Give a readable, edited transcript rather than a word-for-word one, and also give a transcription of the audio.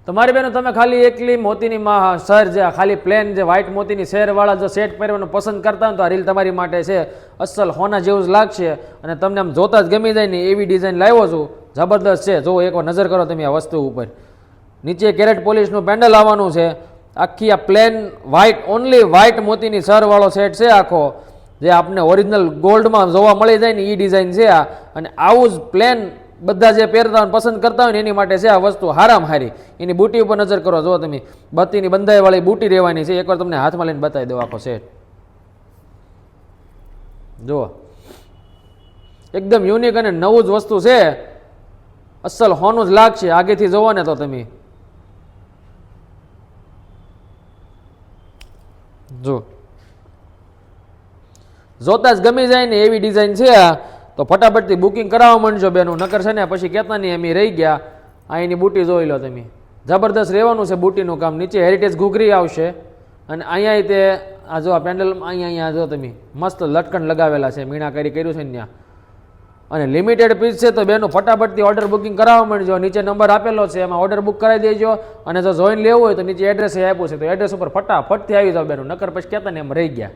તમારી બેનો તમે ખાલી એકલી મોતીની સર જે ખાલી પ્લેન જે વ્હાઇટ મોતીની શેરવાળા જો સેટ પહેરવાનું પસંદ કરતા હોય તો આ રીલ તમારી માટે છે. અસલ હોના જેવું જ લાગશે અને તમને આમ જોતા જ ગમી જાય ને એવી ડિઝાઇન લાવ્યો છું. જબરદસ્ત છે. જો એકવાર નજર કરો તમે આ વસ્તુ ઉપર. નીચે કેરેટ પોલિશનું પેન્ડલ આવવાનું છે. આખી આ પ્લેન વ્હાઇટ ઓનલી વ્હાઇટ મોતીની સરવાળો સેટ છે આખો, જે આપને ઓરિજિનલ ગોલ્ડમાં જોવા મળી જાય ને એ ડિઝાઇન છે આ. અને આવું જ પ્લેન બધા જે પહેરતા હોય પસંદ કરતા હોય ને એની માટે છે આ વસ્તુ હારામ હારી. એની બુટી ઉપર નજર કરો. જો તમે બત્તીની બંધાઈવાળી બુટી રહેવાની છે. એકવાર તમને હાથમાં લઈને બતાવી દો આખો સેટ. જુઓ એકદમ યુનિક અને નવું જ વસ્તુ છે. અસલ હોનું જ લાગશે આગેથી જોવો ને તો તમે. જો જોતા જ ગમી જાય ને એવી ડિઝાઇન છે આ. તો ફટાફટથી બુકિંગ કરાવવા માંડજો બેનું, નકર છે ને પછી કહેતા નહીં એમ રહી ગયા. આ એની બુટી જોઈ લો તમે. જબરદસ્ત રહેવાનું છે બુટીનું કામ. નીચે હેરિટેજ ઘૂઘરી આવશે અને અહીંયા તે આ જો આ પેન્ડલ અહીંયા જો તમે મસ્ત લટકણ લગાવેલા છે, મીણાકારી કર્યું છે ને ત્યાં. અને લિમિટેડ પીસ છે તો બેનું ફટાફટથી ઓર્ડર બુકિંગ કરાવવા માંડજો. નીચે નંબર આપેલો છે એમાં ઓર્ડર બુક કરાવી દેજો. અને જો જોઈન લેવું હોય તો નીચે એડ્રેસ આપ્યું છે તો એડ્રેસ ઉપર ફટાફટથી આવી જાવ બેનું, નકર પછી કહેતા ને એમ રહી ગયા.